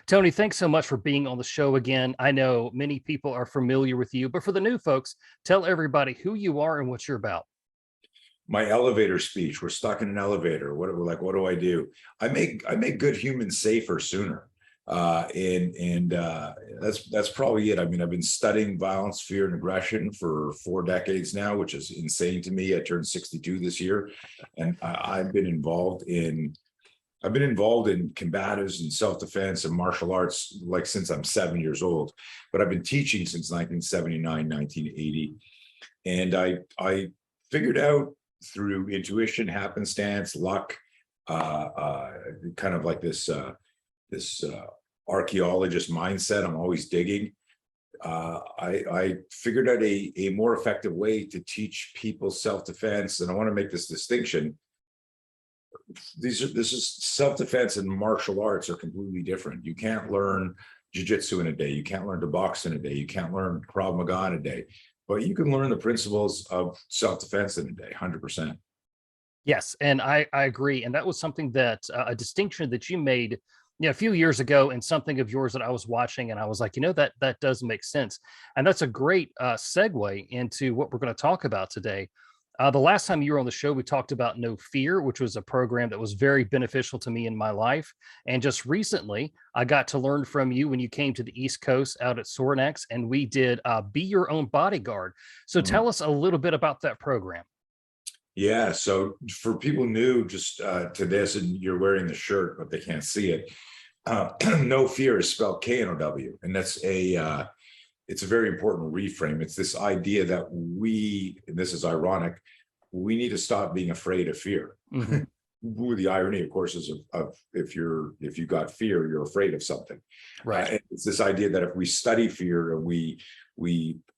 Tony, thanks so much for being on the show again. I know many people are familiar with you, but for the new folks, tell everybody who you are and what you're about. My elevator speech. We're stuck in an elevator. What do I do? I make good humans safer sooner. That's probably it. I mean, I've been studying violence, fear, and aggression for 4 decades now, which is insane to me. I turned 62 this year, and I've been involved in combatives and self-defense and martial arts like since I'm 7 years old, but I've been teaching since 1979, 1980. And I figured out through intuition, happenstance, luck, kind of like this archaeologist mindset. I'm always digging. I figured out a more effective way to teach people self-defense, and I want to make this distinction. This is self-defense and martial arts are completely different. You can't learn jiu-jitsu in a day. You can't learn to box in a day. You can't learn Krav Maga in a day. But you can learn the principles of self-defense in a day, 100%. Yes, and I agree. And that was something that a distinction that you made a few years ago, and something of yours that I was watching, and I was like, that does make sense. And that's a great segue into what we're going to talk about today. The last time you were on the show, we talked about No Fear, which was a program that was very beneficial to me in my life. And just recently, I got to learn from you when you came to the East Coast out at Sorinex, and we did Be Your Own Bodyguard. So tell us a little bit about that program. Yeah. So for people new just to this, and you're wearing the shirt, but they can't see it. No Fear is spelled K-N-O-W, and it's a very important reframe. It's this idea that and this is ironic, we need to stop being afraid of fear. Mm-hmm. The irony, of course, is of if you got fear, you're afraid of something. Right. It's this idea that if we study fear and we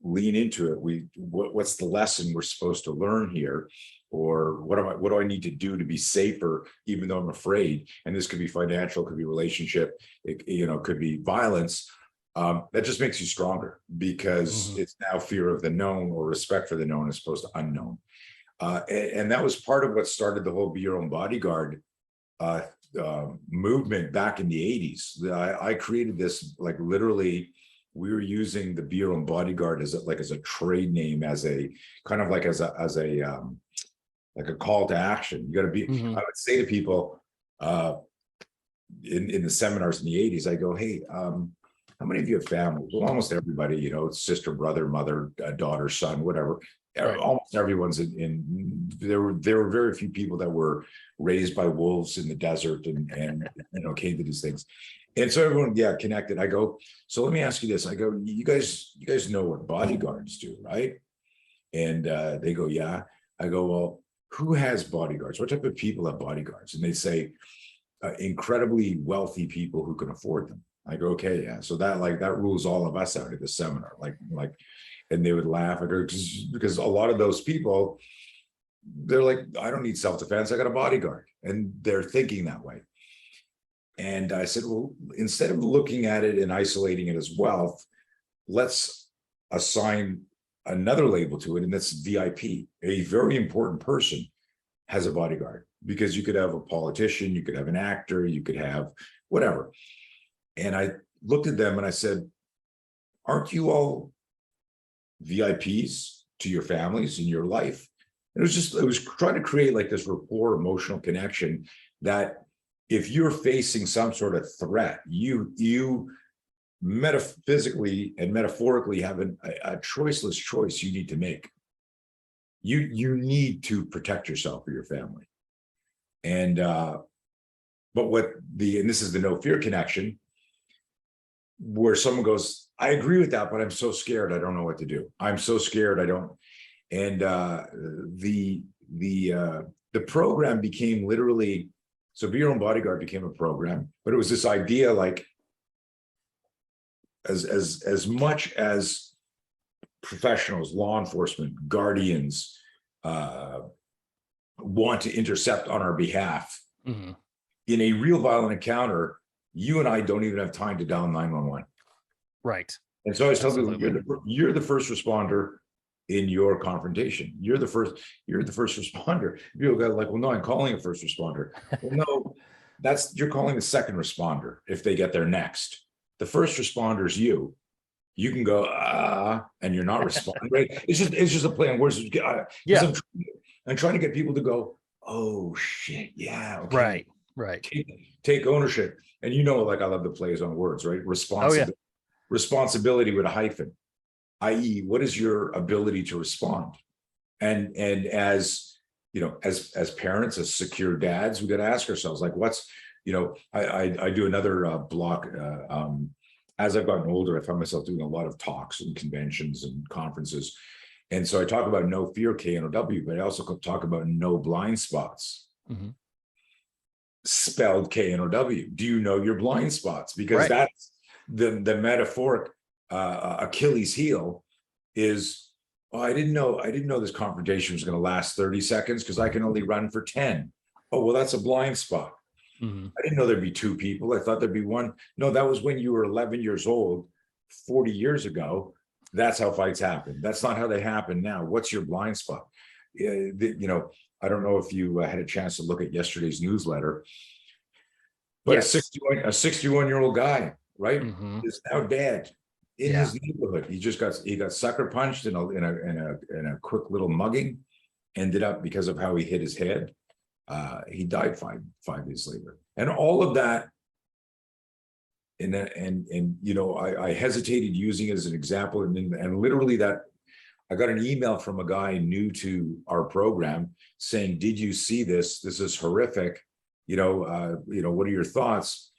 lean into it, what's the lesson we're supposed to learn here? Or what do I need to do to be safer, even though I'm afraid? And this could be financial, could be relationship, could be violence. That just makes you stronger, because it's now fear of the known, or respect for the known as opposed to unknown. And that was part of what started the whole Be Your Own Bodyguard movement back in the 80s. I created this, like, literally, we were using the Be Your Own Bodyguard as a trade name, as a kind of like as a call to action. You got to be. I would say to people in the seminars in the 80s, I go, hey, how many of you have families? Well, almost everybody, sister, brother, mother, daughter, son, whatever. Right. Almost everyone's in. There were very few people that were raised by wolves in the desert and came to these things. And so everyone, connected. I go, so let me ask you this. I go, you guys know what bodyguards do, right? And they go, yeah. I go, well, who has bodyguards? What type of people have bodyguards? And they say, incredibly wealthy people who can afford them. I go, okay, yeah. So that rules all of us out at the seminar. And they would laugh. I go, because a lot of those people, they're like, I don't need self-defense. I got a bodyguard. And they're thinking that way. And I said, well, instead of looking at it and isolating it as wealth, let's assign another label to it, and that's VIP. A very important person has a bodyguard, because you could have a politician, you could have an actor, you could have whatever. And I looked at them and I said, aren't you all VIPs to your families in your life? And it was trying to create like this rapport, emotional connection, that if you're facing some sort of threat, you metaphysically and metaphorically have a choiceless choice you need to make. You need to protect yourself or your family. And this is the No Fear connection, where someone goes, I agree with that, but I'm so scared, I don't know what to do. I'm so scared, I don't. And the program became literally, so Be Your Own Bodyguard became a program, but it was this idea, like, as much as professionals, law enforcement, guardians want to intercept on our behalf, in a real violent encounter, you and I don't even have time to dial 911. Right. And so I was telling people, you're the first responder in your confrontation. You're the first responder. People go like, well, no, I'm calling a first responder. Well, no, you're calling the second responder if they get there next. The first responder is you. You can go and you're not responding. Right? It's just a play on words. Because Yeah. I'm trying to get people to go, oh shit, yeah, okay, Right. take ownership. And like I love the plays on words, right? Oh yeah. Responsibility with a hyphen, i.e., what is your ability to respond? And as as parents, as secure dads, we got to ask ourselves, like, what's I do another block. As I've gotten older, I find myself doing a lot of talks and conventions and conferences. And so I talk about no fear, KNOW, but I also talk about no blind spots, spelled KNOW. Do you know your blind spots? Because that's the metaphoric Achilles heel is, oh, I didn't know this confrontation was going to last 30 seconds because I can only run for 10. Oh, well, that's a blind spot. I didn't know there'd be two people. I thought there'd be one. No, that was when you were 11 years old, 40 years ago. That's how fights happen. That's not how they happen now. What's your blind spot? I don't know if you had a chance to look at yesterday's newsletter, but yes. a 61-year-old guy, right, is now dead in his neighborhood. He got sucker punched in a quick little mugging. Ended up, because of how he hit his head, he died five days later. And all of that, and I hesitated using it as an example, and literally that I got an email from a guy new to our program saying, "Did you see this? This is horrific. What are your thoughts?"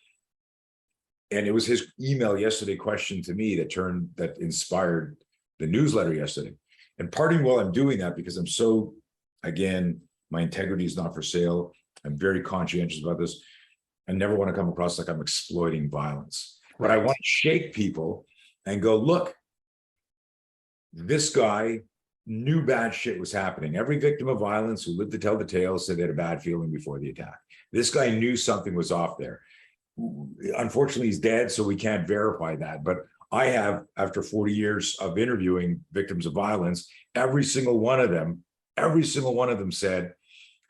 And it was his email yesterday question to me that inspired the newsletter yesterday. And pardon me while I'm doing that, because I'm so, again, my integrity is not for sale. I'm very conscientious about this. I never want to come across like I'm exploiting violence, but I want to shake people and go, look, this guy knew bad shit was happening. Every victim of violence who lived to tell the tale said they had a bad feeling before the attack. This guy knew something was off there. Unfortunately, he's dead, so we can't verify that. But I have, after 40 years of interviewing victims of violence, every single one of them said,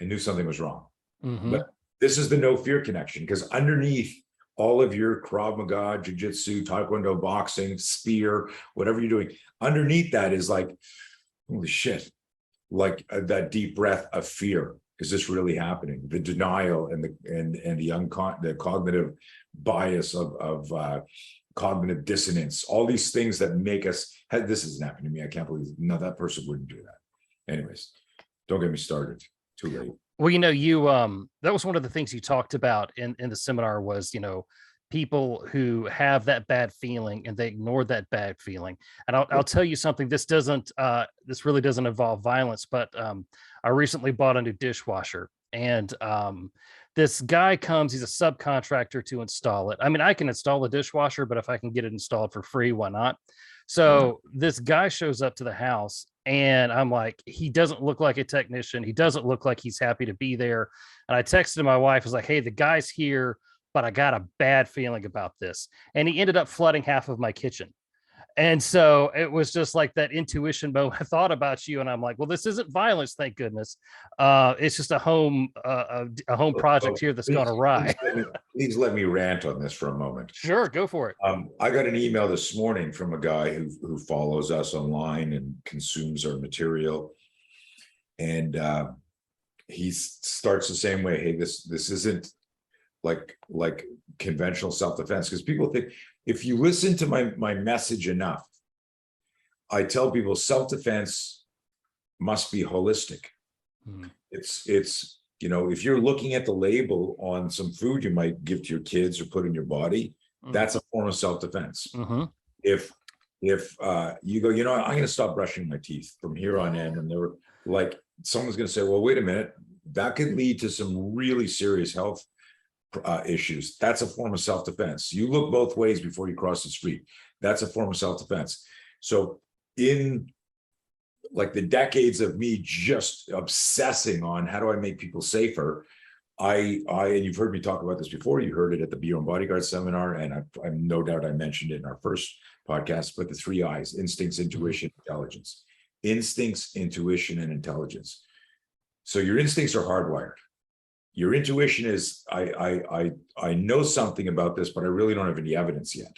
I knew something was wrong. But this is the no fear connection, because underneath all of your Krav Maga, jiu-jitsu, taekwondo, boxing, spear, whatever you're doing, underneath that is like, holy shit, like that deep breath of fear. Is this really happening? The denial and the cognitive bias of cognitive dissonance, all these things that make us, this isn't happening to me. I can't believe it. No, that person wouldn't do that. Anyways, don't get me started. Too late. Well, you that was one of the things you talked about in the seminar was, people who have that bad feeling and they ignore that bad feeling. And I'll tell you something, this really doesn't involve violence, but I recently bought a new dishwasher, and this guy comes, he's a subcontractor to install it. I mean, I can install a dishwasher, but if I can get it installed for free, why not? So this guy shows up to the house, and I'm like, he doesn't look like a technician. He doesn't look like he's happy to be there. And I texted my wife, I was like, hey, the guy's here, but I got a bad feeling about this. And he ended up flooding half of my kitchen. And so it was just like that intuition moment. I thought about you, and I'm like, well, this isn't violence, thank goodness. It's just a home project here that's gone awry. Please let me rant on this for a moment. Sure, go for it. I got an email this morning from a guy who follows us online and consumes our material, and he starts the same way. Hey, this isn't like conventional self-defense, because people think, if you listen to my message enough, I tell people self-defense must be holistic. It's if you're looking at the label on some food you might give to your kids or put in your body, that's a form of self-defense. If you go, I'm going to stop brushing my teeth from here on in, and they're like, someone's going to say, well, wait a minute, that could lead to some really serious health issues. That's a form of self-defense. You look both ways before you cross the street. That's a form of self-defense. So in like the decades of me just obsessing on how do I make people safer, and you've heard me talk about this before. You heard it at the Your Own Bodyguard seminar, and I'm no doubt I mentioned it in our first podcast, but the 3 I's: instincts, intuition, intelligence. Instincts, intuition, and intelligence. So your instincts are hardwired. Your intuition is, I know something about this, but I really don't have any evidence yet.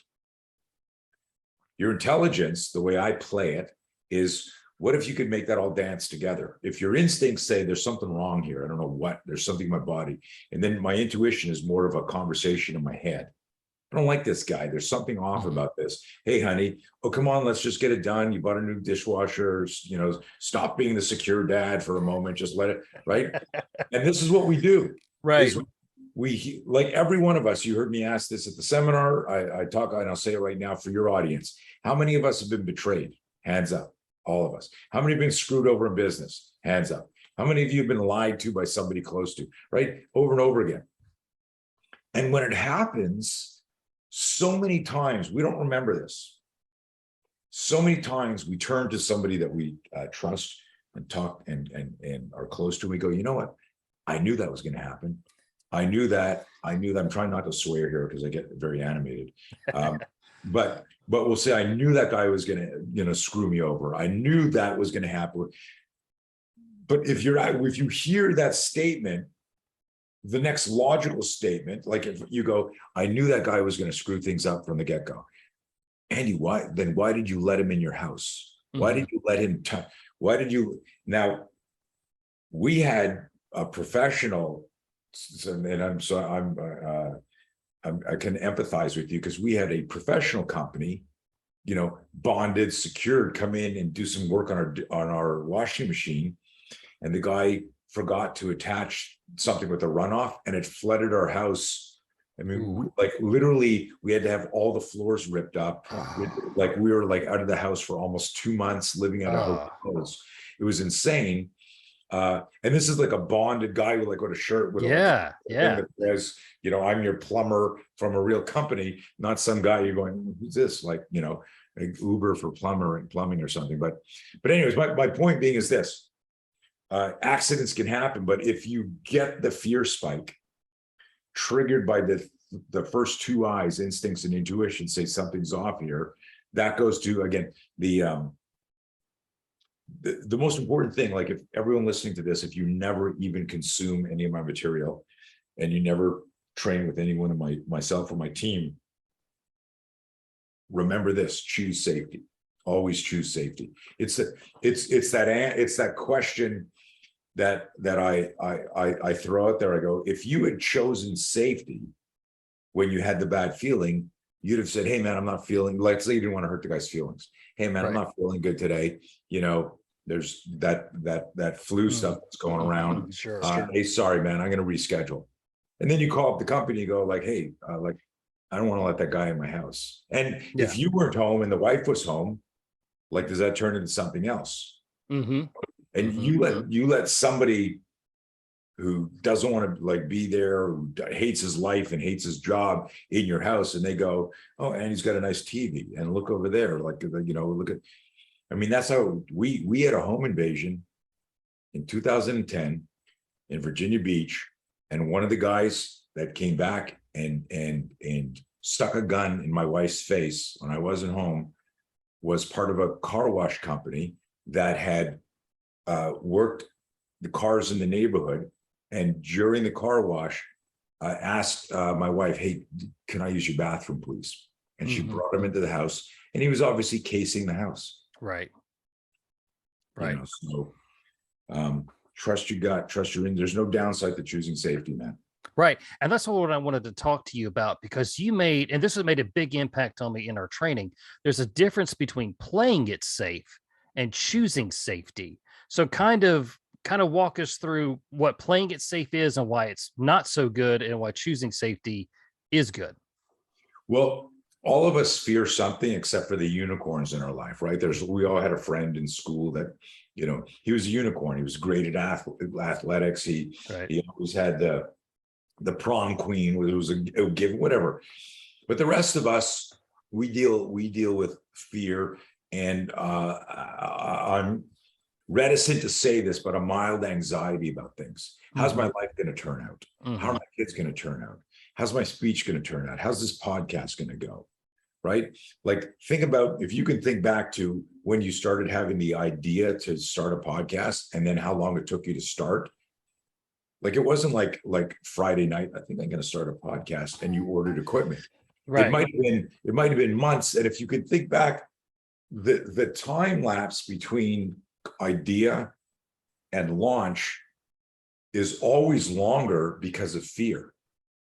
Your intelligence, the way I play it, is what if you could make that all dance together? If your instincts say there's something wrong here, I don't know what, there's something in my body. And then my intuition is more of a conversation in my head. I don't like this guy. There's something off about this. Hey, honey, oh, come on, let's just get it done. You bought a new dishwasher, stop being the secure dad for a moment. Just let it, right? And this is what we do. Right. We, like every one of us, you heard me ask this at the seminar. I talk, and I'll say it right now for your audience. How many of us have been betrayed? Hands up, all of us. How many have been screwed over in business? Hands up. How many of you have been lied to by somebody close to, right? Over and over again. And when it happens, so many times, we don't remember this. So many times we turn to somebody that we trust and talk and are close to. We go, you know what? I knew that was going to happen. I knew that. I'm trying not to swear here because I get very animated. But we'll say, I knew that guy was going to, screw me over. I knew that was going to happen. But if you hear that statement, the next logical statement, like if you go, I knew that guy was going to screw things up from the get-go. Andy, why did you let him in your house? Why did you let him now we had a professional, and I can empathize with you because we had a professional company, bonded, secured, come in and do some work on our washing machine. And the guy forgot to attach something with the runoff and it flooded our house. I mean, literally we had to have all the floors ripped up. We were out of the house for almost 2 months, living out of hotels. It was insane. And this is like a bonded guy with a shirt with that says, I'm your plumber from a real company, not some guy you're going, who's this? Uber for plumbing or something. But anyways, my point being is this. Accidents can happen, but if you get the fear spike triggered by the first two eyes, instincts and intuition say something's off here, that goes to, again, the most important thing. Like, if everyone listening to this, if you never even consume any of my material and you never train with anyone of myself or my team, remember this: choose safety. Always choose safety. It's that question that I throw out there. I go, if you had chosen safety when you had the bad feeling, you'd have said, hey man, I'm not feeling, say you didn't want to hurt the guy's feelings. Hey man, I'm not feeling good today. There's that flu stuff that's going around. Sure. Hey, sorry man, I'm going to reschedule. And then you call up the company and go hey, I don't want to let that guy in my house. And if you weren't home and the wife was home, does that turn into something else? And you let somebody who doesn't want to be there, who hates his life and hates his job in your house, and they go, oh, and he's got a nice TV, and look over there, look at. I mean, that's how we had a home invasion in 2010 in Virginia Beach, and one of the guys that came back and stuck a gun in my wife's face when I wasn't home was part of a car wash company that had worked the cars in the neighborhood. And during the car wash, I asked my wife, hey, can I use your bathroom, please? And she brought him into the house, and he was obviously casing the house. Right. So trust your gut, trust your there's no downside to choosing safety, man. Right. And that's what I wanted to talk to you about, because you made, and this has made a big impact on me in our training. There's a difference between playing it safe and choosing safety. So kind of walk us through what playing it safe is and why it's not so good, and why choosing safety is good. Well, all of us fear something except for the unicorns in our life, right? We all had a friend in school that, he was a unicorn. He was great at athletics. He always had the prom queen, it was a given, whatever. But the rest of us, we deal with fear, and I'm reticent to say this, but a mild anxiety about things. How's my life going to turn out? How are my kids going to turn out? How's my speech going to turn out? How's this podcast going to go? Right? Think about, if you can think back to when you started having the idea to start a podcast, and then how long it took you to start. Like it wasn't like Friday night, I think I'm going to start a podcast, and you ordered equipment. Right. It might have been months. And if you could think back, the time lapse between idea and launch is always longer because of fear.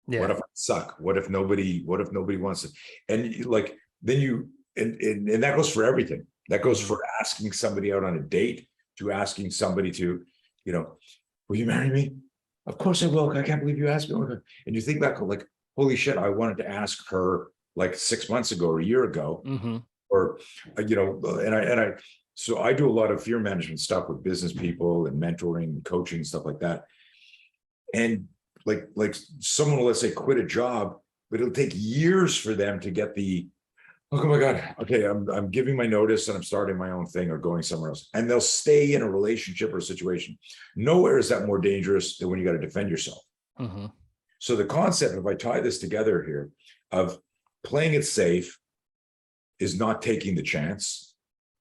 What Yeah. if I suck? What if nobody wants it? And like then you and that goes for everything. That goes Mhm. for asking somebody out on a date, to asking somebody to, will you marry me? Of course I will. I can't believe you asked me. And you think back like, holy shit, I wanted to ask her like 6 months ago or a year ago, Mhm. or and I so I do a lot of fear management stuff with business people and mentoring, coaching, stuff like that. And like someone will, let's say, quit a job, but it'll take years for them to get the, oh my God, okay, I'm giving my notice and I'm starting my own thing or going somewhere else. And they'll stay in a relationship or a situation. Nowhere is that more dangerous than when you got to defend yourself. Mhm. So the concept, if I tie this together here, of playing it safe is not taking the chance.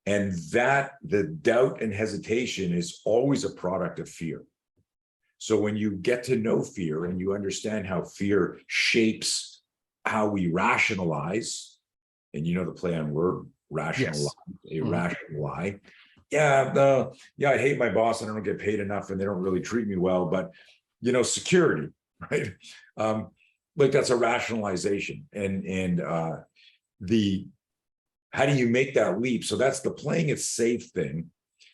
And that the doubt and hesitation is always a product of fear. So when you get to know fear and you understand how fear shapes how we rationalize, and the play on word, rationalize, Yes. a Mhm. rational lie. Yeah, I hate my boss and I don't get paid enough and they don't really treat me well, but security, right? Like that's a rationalization. And the how do you make that leap? So that's the playing it safe thing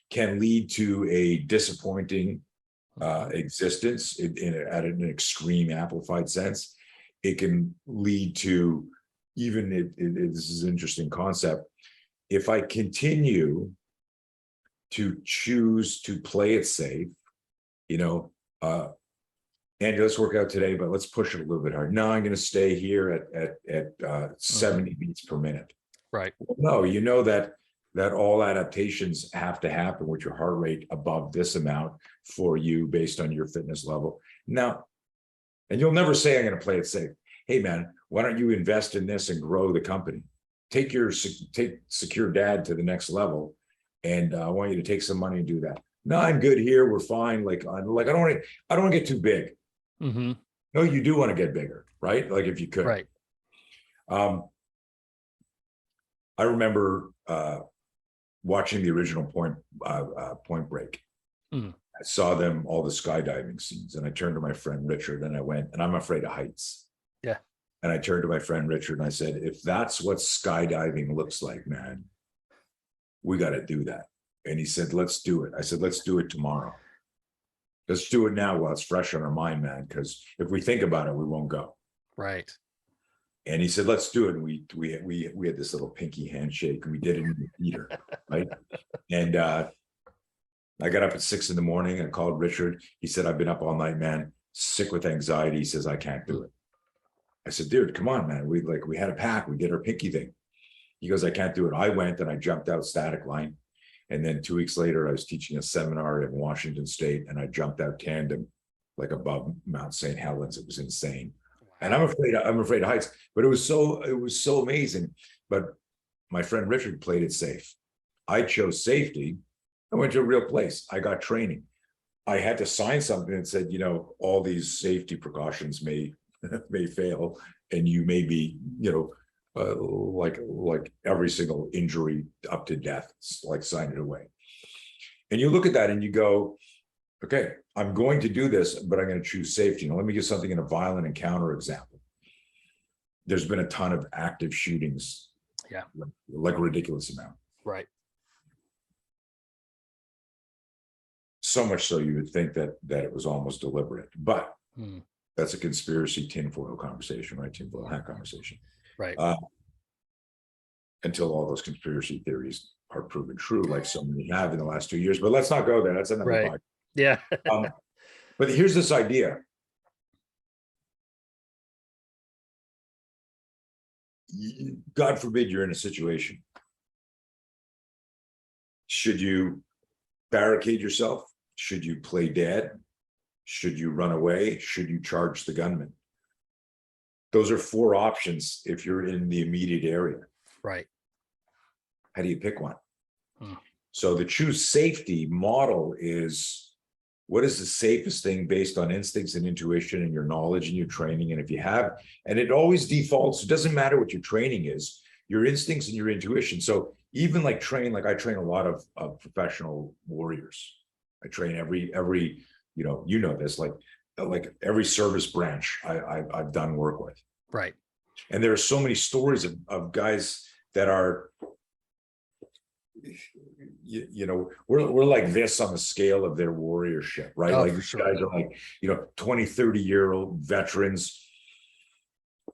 can lead to a disappointing existence at an extreme amplified sense. It can lead to even this is an interesting concept. If I continue to choose to play it safe, and let's work out today, but let's push it a little bit hard. No, I'm going to stay here at Mhm. 70 beats per minute. Right. Well, no, that all adaptations have to happen with your heart rate above this amount for you based on your fitness level. Now, and you'll never say, I'm going to play it safe. Hey, man, why don't you invest in this and grow the company? Take Secure Dad to the next level. And I want you to take some money and do that. No, I'm good here. We're fine. I don't want to get too big. Mhm. No, you do want to get bigger, right? Like if you could. Right. Um, I remember watching the original Point Break. Mhm. I saw them, all the skydiving scenes, and I turned to my friend Richard and I went, and I'm afraid of heights. Yeah. And I turned to my friend Richard and I said, if that's what skydiving looks like, man, we got to do that. And he said, let's do it. I said, let's do it tomorrow. Let's do it now while it's fresh on our mind, man, because if we think about it, we won't go. Right. And he said, let's do it. And we had this little pinky handshake and we did it in the theater, right? And I got up at 6 a.m. and called Richard. He said, I've been up all night, man, sick with anxiety. He says, I can't do it. I said, dude, come on, man. We had a pack. We did our pinky thing. He goes, I can't do it. I went and I jumped out static line. And then 2 weeks later, I was teaching a seminar in Washington State and I jumped out tandem like above Mount St. Helens. It was insane. And Wow. I'm afraid of heights, but it was so amazing. But my friend Richard played it safe. I chose safety. I went to a real place. I got training. I had to sign something that said, all these safety precautions may may fail, and you may be, like every single injury up to death, like sign it away. And you look at that and you go, okay, I'm going to do this, but I'm going to choose safety. Now, let me give something in a violent encounter example. There's been a ton of active shootings, Yeah. like a ridiculous amount. Right. So much so you would think that it was almost deliberate, but Mhm. that's a conspiracy tinfoil conversation, right? Tinfoil hat conversation. Right. Until all those conspiracy theories are proven true, like so many have in the last 2 years. But let's not go there. That's another Right. podcast. Yeah. But here's this idea. God forbid you're in a situation. Should you barricade yourself? Should you play dead? Should you run away? Should you charge the gunman? Those are 4 options if you're in the immediate area. Right. How do you pick one? Hmm. So the choose safety model is what is the safest thing based on instincts and intuition and your knowledge and your training. And if you have, and it always defaults, it doesn't matter what your training is, your instincts and your intuition. So even like I train a lot of professional warriors. I train every, you know this, like every service branch I've done work with. Right. And there are so many stories of guys that are, we're like this on the scale of their warriorship, right? Oh, like for these sure. guys are like, 20, 30-year-old veterans.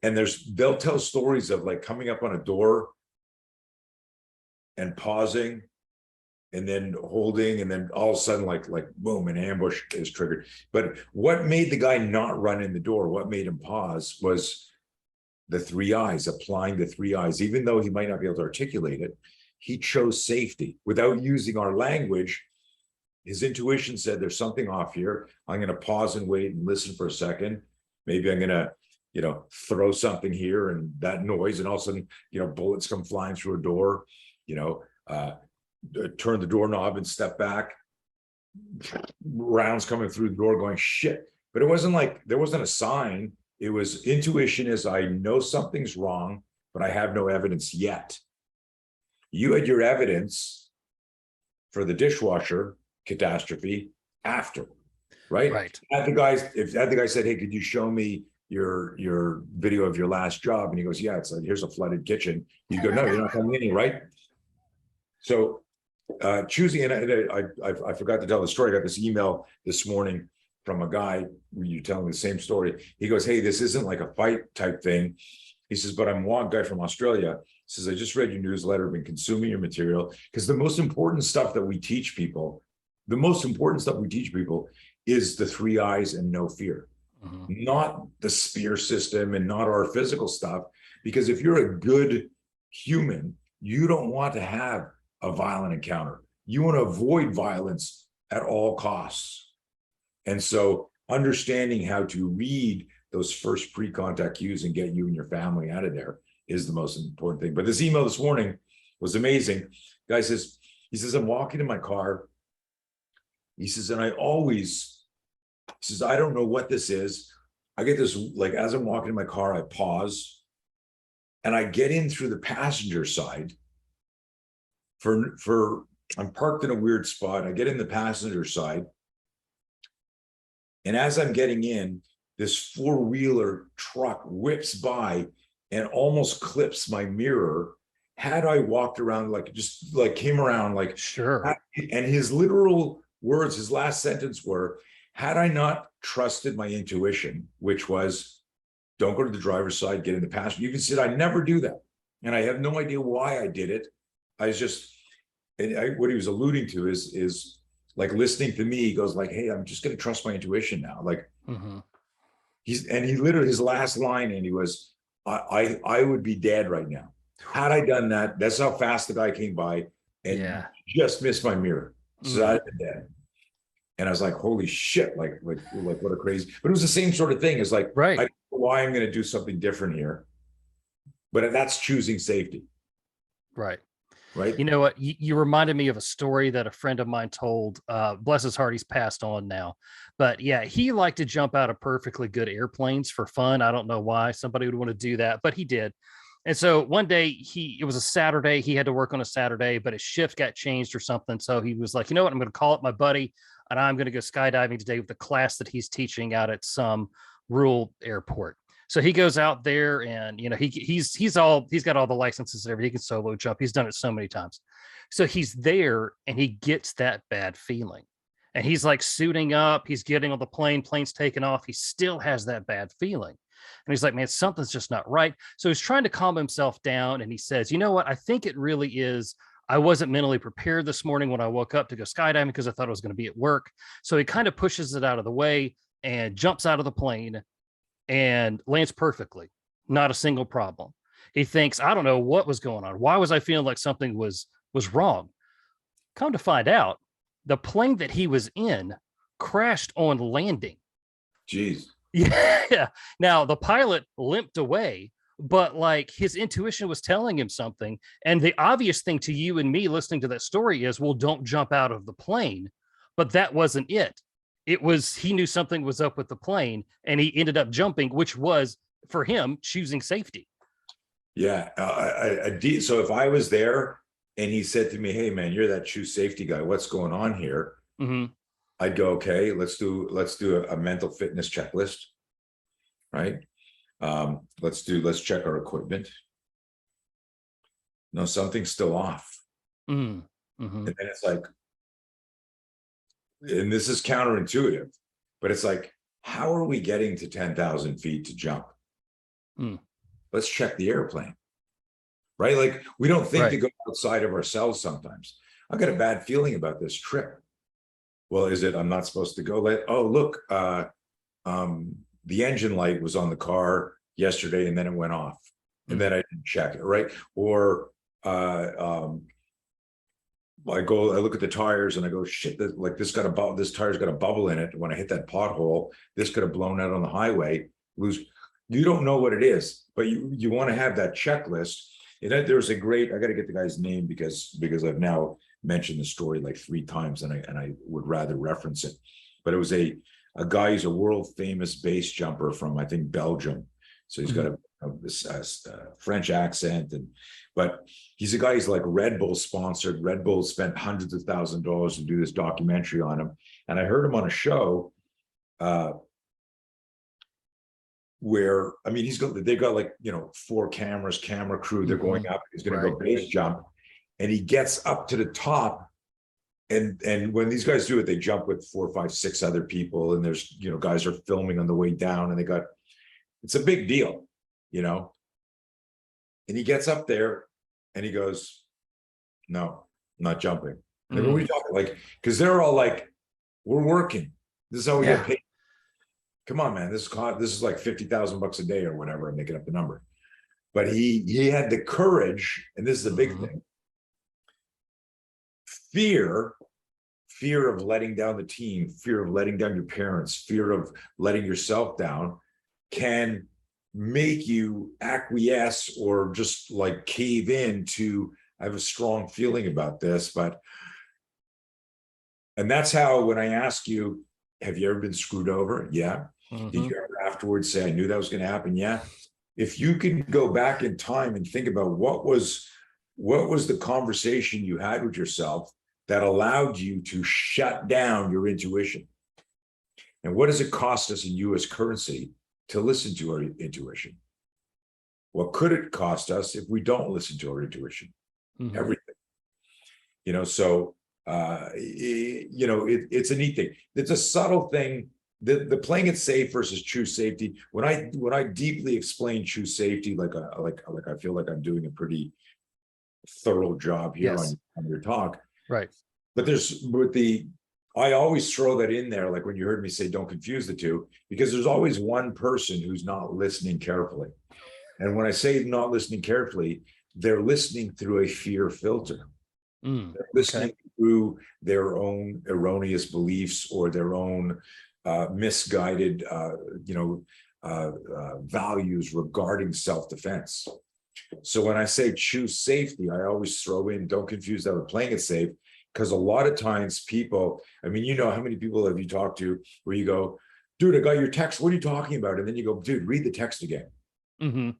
And they'll tell stories of like coming up on a door and pausing and then holding, and then all of a sudden like boom, an ambush is triggered. But what made the guy not run in the door, what made him pause, was the 3 eyes, applying the 3 eyes. Even though he might not be able to articulate it, he chose safety without using our language. His intuition said, there's something off here. I'm going to pause and wait and listen for a second. Maybe I'm going to, throw something here, and that noise, and all of a sudden, bullets come flying through a door, turn the doorknob and step back, rounds coming through the door going shit. But it wasn't like, there wasn't a sign. It was intuition, is I know something's wrong, but I have no evidence yet. You had your evidence for the dishwasher catastrophe after, right? Right. If the guy said, hey, could you show me your video of your last job? And he goes, yeah, it's like, here's a flooded kitchen. You go, no, you're not coming in, right? So choosing, and I forgot to tell the story. I got this email this morning from a guy, you telling the same story. He goes, hey, this isn't like a fight type thing. He says, but I'm one guy from Australia. He says, I just read your newsletter, been consuming your material, because the most important stuff that we teach people, is the 3 eyes and no fear, not the spear system and not our physical stuff. Because if you're a good human, you don't want to have a violent encounter. You want to avoid violence at all costs. And so understanding how to read those first pre-contact cues and get you and your family out of there is the most important thing. But this email this morning was amazing. Guy says, I'm walking in my car. He says, and I don't know what this is. I get this, like, as I'm walking in my car, I pause and I get in through the passenger side I'm parked in a weird spot. I get in the passenger side. And as I'm getting in, this 4-wheeler truck whips by and almost clips my mirror. Had I walked around, came around, Sure. And his literal words, his last sentence were, had I not trusted my intuition, which was, don't go to the driver's side, get in the passenger. You can see, I never do that. And I have no idea why I did it. I was just, what he was alluding to is like listening to me. He goes like, hey, I'm just going to trust my intuition now. Like he literally, his last line, and he was, I would be dead right now. Had I done that, that's how fast the guy came by and just missed my mirror. So I'd been dead. And I was like, holy shit, like what a crazy, but it was the same sort of thing. It's like, right. I don't know why I'm going to do something different here, but that's choosing safety. Right. Right. You know what? You reminded me of a story that a friend of mine told. Bless his heart, he's passed on now. But yeah, he liked to jump out of perfectly good airplanes for fun. I don't know why somebody would want to do that, but he did. And so one day it was a Saturday. He had to work on a Saturday, but his shift got changed or something. So he was like, you know what? I'm going to call up my buddy and I'm going to go skydiving today with the class that he's teaching out at some rural airport. So he goes out there and, he's got all the licenses and everything. He can solo jump. He's done it so many times. So he's there and he gets that bad feeling and he's like suiting up. He's getting on the plane's taking off. He still has that bad feeling. And he's like, man, something's just not right. So he's trying to calm himself down. And he says, you know what? I think it really is. I wasn't mentally prepared this morning when I woke up to go skydiving because I thought I was going to be at work. So he kind of pushes it out of the way and jumps out of the plane and lands perfectly. Not a single problem. He thinks, I don't know what was going on. Why was I feeling like something was wrong? Come to find out, the plane that he was in crashed on landing. Jeez. Yeah. Now the pilot limped away, but like his intuition was telling him something. And the obvious thing to you and me listening to that story is, well, don't jump out of the plane. But that wasn't it. he knew something was up with the plane, and he ended up jumping, which was for him choosing safety. Yeah. So if I was there and he said to me, "Hey man, you're that choose safety guy. What's going on here?" Mm-hmm. I'd go, "Okay, let's do a mental fitness checklist, right? Let's check our equipment. No, something's still off." Mm-hmm. Mm-hmm. And then it's like, and this is counterintuitive, but it's like, how are we getting to 10,000 feet to jump? Mm. Let's check the airplane, right? Like we don't think to Right. go outside of ourselves sometimes. I got a bad feeling about this trip. Well, is it I'm not supposed to go? Oh, look, the engine light was on the car yesterday and then it went off. And then I didn't check it, right? Or I look at the tires and I go, shit, like this tire's got a bubble in it. When I hit that pothole, this could have blown out on the highway. You don't know what it is, but you want to have that checklist. And there's I got to get the guy's name because I've now mentioned the story like 3 times and I would rather reference it. But it was a guy who's a world famous base jumper from I think Belgium. So he's got a French accent, but he's a guy who's like Red Bull sponsored. Red Bull spent hundreds of $1,000s to do this documentary on him. And I heard him on a show where, I mean, they've got like, 4 cameras, camera crew, they're going up, he's going to go base jump. And he gets up to the top. And when these guys do it, they jump with 4, 5, 6 other people. And there's, guys are filming on the way down and it's a big deal, and he gets up there and he goes, "No, I'm not jumping." Like, what are you talking? Like, because they're all like, "We're working. This is how we get paid. Come on, man. This is like $50,000 a day or whatever. I'm making up the number." But he had the courage, and this is a big thing. Fear of letting down the team, fear of letting down your parents, fear of letting yourself down can make you acquiesce or just like cave in to, I have a strong feeling about this, and that's how, when I ask you, have you ever been screwed over? Yeah. Did you ever afterwards say, I knew that was going to happen? Yeah. If you can go back in time and think about what was the conversation you had with yourself that allowed you to shut down your intuition, and what does it cost us in US currency to listen to our intuition? What could it cost us if we don't listen to our intuition? Everything. So it's a neat thing. It's a subtle thing. The playing it safe versus true safety. When I deeply explain true safety, like I feel like I'm doing a pretty thorough job here on your talk. Right. But I always throw that in there, like when you heard me say, don't confuse the two, because there's always one person who's not listening carefully. And when I say not listening carefully, they're listening through a fear filter. They're listening through their own erroneous beliefs or their own misguided, values regarding self-defense. So when I say choose safety, I always throw in, don't confuse that with playing it safe, because a lot of times people, I mean, how many people have you talked to where you go, dude, I got your text. What are you talking about? And then you go, dude, read the text again. And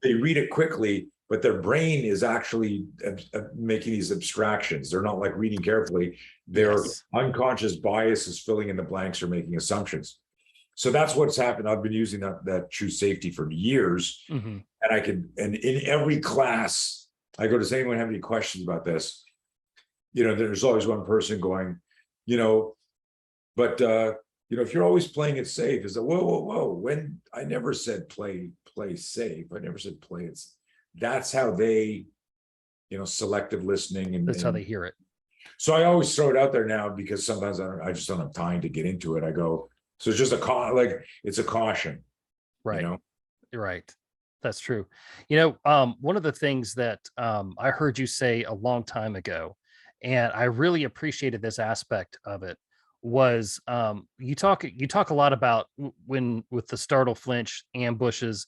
they read it quickly, but their brain is actually making these abstractions. They're not like reading carefully. Their unconscious bias is filling in the blanks or making assumptions. So that's what's happened. I've been using that choose safety for years. And and in every class, I go, does anyone have any questions about this? There's always one person going, but if you're always playing it safe, is that whoa. When I never said play safe. I never said play it. That's how they, selective listening. And that's how they hear it. So I always throw it out there now because sometimes I just don't have time to get into it. I go, so it's just it's a caution. Right. Right. That's true. One of the things that I heard you say a long time ago, and I really appreciated this aspect of it, was you talk a lot about when with the startle flinch ambushes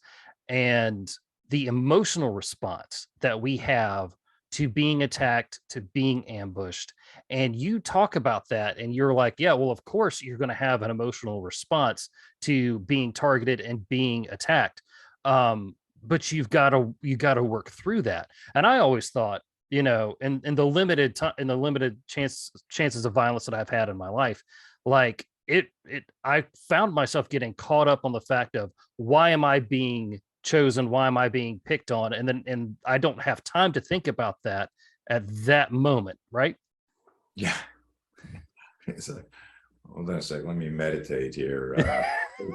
and the emotional response that we have to being attacked, to being ambushed. And you talk about that, and you're like, yeah, well, of course you're going to have an emotional response to being targeted and being attacked. But you got to work through that. And I always thought, in the limited time, in the limited chances of violence that I've had in my life, like I found myself getting caught up on the fact of, why am I being chosen? Why am I being picked on? And I don't have time to think about that at that moment, right? Yeah. It's like, hold on a second, let me meditate here.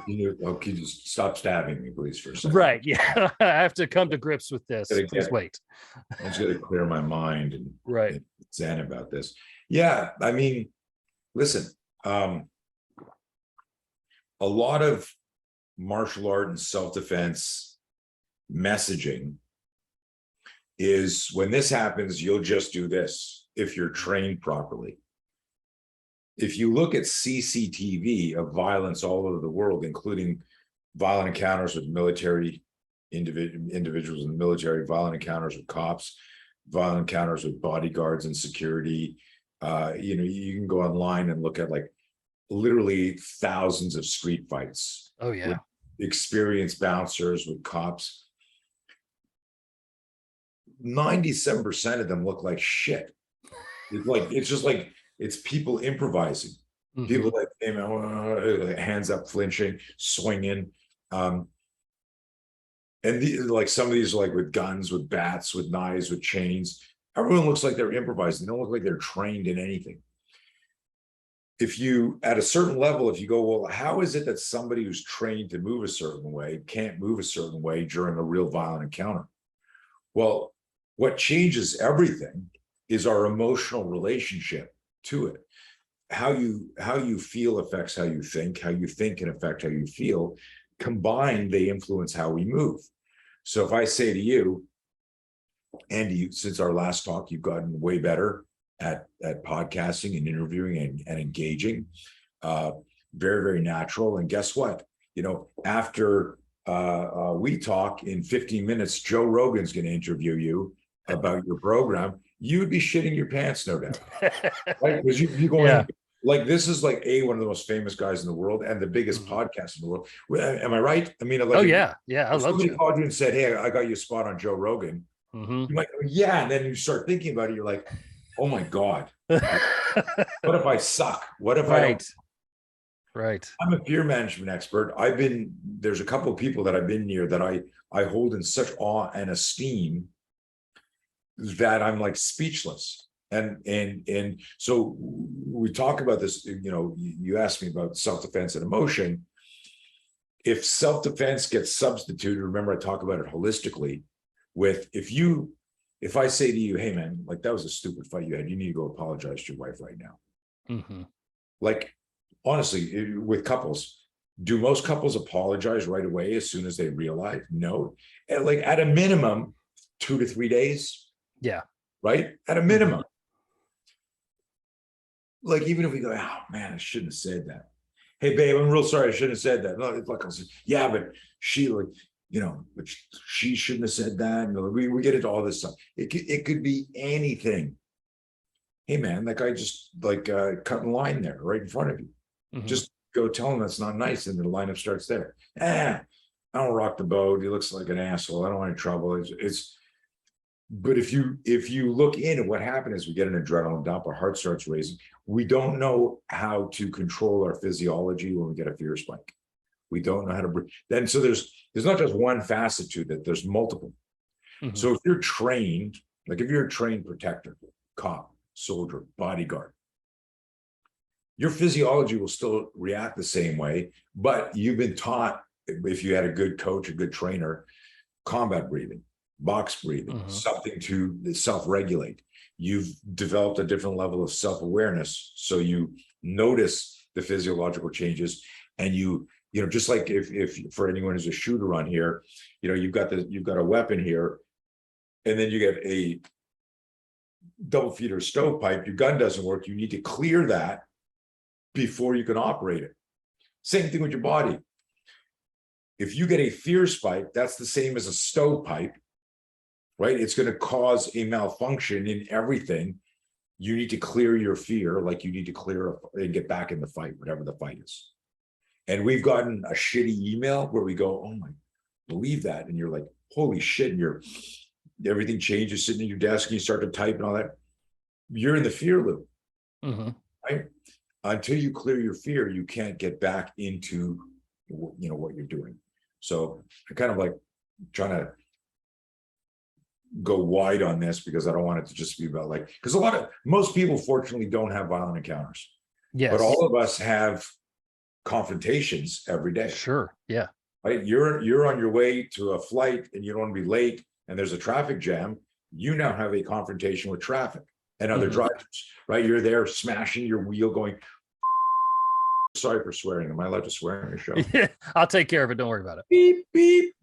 Can you just stop stabbing me, please, for a second? Right. Yeah. I have to come to grips with this. Please wait. I just got to clear my mind Right. and zen about this. Yeah, I mean, listen, a lot of martial art and self-defense messaging is, when this happens, you'll just do this if you're trained properly. If you look at CCTV of violence all over the world, including violent encounters with military individuals in the military, violent encounters with cops, violent encounters with bodyguards and security, you can go online and look at, like, literally thousands of street fights. Oh yeah. With experienced bouncers, with cops. 97% of them look like shit. It's just like, it's people improvising. Mm-hmm. People like, hands up, flinching, swinging. And like some of these are like with guns, with bats, with knives, with chains. Everyone looks like they're improvising. They don't look like they're trained in anything. If you, at a certain level, if you go, well, how is it that somebody who's trained to move a certain way can't move a certain way during a real violent encounter? Well, what changes everything is our emotional relationship to it. How you feel affects how you think can affect how you feel. Combined, they influence how we move. So if I say to you, Andy, since our last talk, you've gotten way better at podcasting and interviewing and engaging, very, very natural. And guess what? After we talk in 15 minutes, Joe Rogan's going to interview you about your program. You would be shitting your pants, no doubt. Right? Because you going, yeah. Like, this is like one of the most famous guys in the world and the biggest podcast in the world. Am I right? I mean, like, oh yeah, I love somebody Joe. called you and said, "Hey, I got you a spot on Joe Rogan." Mm-hmm. You might go, yeah, and then you start thinking about it. You're like, oh my God, what if I suck? What if I don't? Right. I'm a fear management expert. There's a couple of people that I've been near that I hold in such awe and esteem that I'm like speechless. And so we talk about this, you asked me about self-defense and emotion. If self-defense gets substituted, remember I talk about it holistically with, if I say to you, hey man, like, that was a stupid fight you had, you need to go apologize to your wife right now. Mm-hmm. Like, honestly, with couples, do most couples apologize right away as soon as they realize? No. Like, at a minimum, 2 to 3 days. Yeah. Right? At a minimum. Mm-hmm. Like, even if we go, oh man, I shouldn't have said that. Hey babe, I'm real sorry, I shouldn't have said that. No, it's like, yeah, but she, like, but she shouldn't have said that. No, we get into all this stuff. It could be anything. Hey man, that guy just like cut in line there right in front of you. Mm-hmm. Just go tell him that's not nice, and the lineup starts there. I don't rock the boat. He looks like an asshole. I don't want any trouble. But if you look in at what happened is we get an adrenaline dump, our heart starts racing. We don't know how to control our physiology when we get a fear spike. We don't know how to breathe. Then so there's not just one facet to that, there's multiple. Mm-hmm. So if you're trained, like if you're a trained protector, cop, soldier, bodyguard, your physiology will still react the same way, but you've been taught, if you had a good coach, a good trainer, combat breathing, box breathing, mm-hmm. something to self-regulate. You've developed a different level of self-awareness, so you notice the physiological changes, and you just like if for anyone who's a shooter on here, you've got a weapon here, and then you get a double feeder stovepipe, your gun doesn't work, you need to clear that before you can operate it. Same thing with your body. If you get a fear spike, that's the same as a stovepipe, right? It's going to cause a malfunction in everything. you need to clear your fear, like you need to clear and get back in the fight, whatever the fight is. And we've gotten a shitty email where we go, oh my, believe that. And you're like, holy shit. And everything changes sitting at your desk and you start to type and all that. You're in the fear loop, right? Until you clear your fear, you can't get back into, what you're doing. So I kind of like trying to go wide on this because I don't want it to just be about like, because most people fortunately don't have violent encounters. Yes. But all of us have confrontations every day. Sure. Yeah. Right. You're on your way to a flight and you don't want to be late and there's a traffic jam. You now have a confrontation with traffic and other drivers, right? You're there smashing your wheel going, sorry for swearing. Am I allowed to swear on your show? Yeah, I'll take care of it. Don't worry about it. Beep, beep.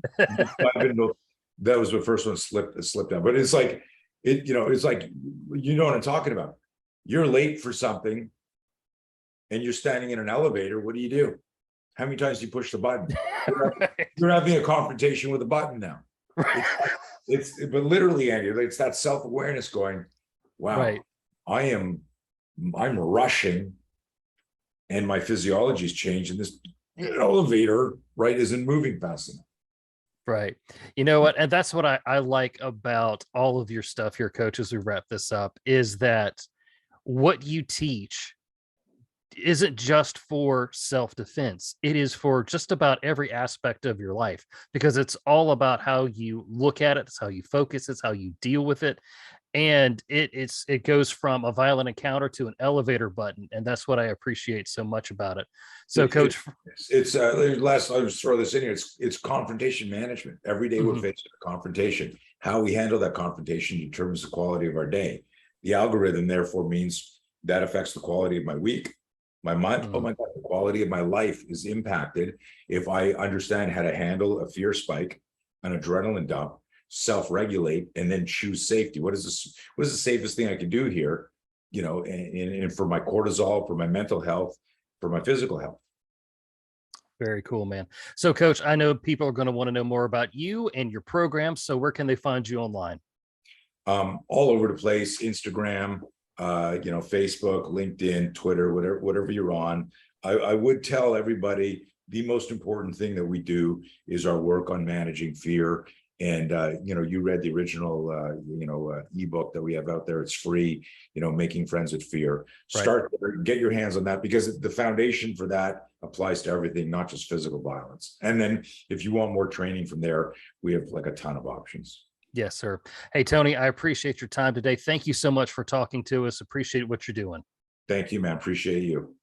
That was the first one slipped down. But it's like, it's like, you know what I'm talking about. You're late for something and you're standing in an elevator. What do? How many times do you push the button? You're having a confrontation with a button now. But literally, Andy, it's that self-awareness going, wow, right. I'm rushing and my physiology's changed and this elevator, right, isn't moving fast enough. Right. You know what? And that's what I like about all of your stuff here, Coach, as we wrap this up, is that what you teach isn't just for self-defense. It is for just about every aspect of your life, because it's all about how you look at it. It's how you focus. It's how you deal with it. And it goes from a violent encounter to an elevator button. And that's what I appreciate so much about it. So Coach, it's last, I'll just throw this in here. It's confrontation management. Every day we're facing a confrontation. How we handle that confrontation determines the quality of our day. The algorithm therefore means that affects the quality of my week, my month. Oh my God, the quality of my life is impacted if I understand how to handle a fear spike, an adrenaline dump, self-regulate, and then choose safety. What is the safest thing I can do here? And for my cortisol, for my mental health, for my physical health. Very cool, man. So Coach, I know people are going to want to know more about you and your program. So where can they find you online? All over the place, Instagram, Facebook, LinkedIn, Twitter, whatever you're on. I would tell everybody the most important thing that we do is our work on managing fear. And, you read the original, ebook that we have out there. It's free, Making Friends with Fear. Start there, get your hands on that, because the foundation for that applies to everything, not just physical violence. And then if you want more training from there, we have like a ton of options. Yes, sir. Hey, Tony, I appreciate your time today. Thank you so much for talking to us. Appreciate what you're doing. Thank you, man. Appreciate you.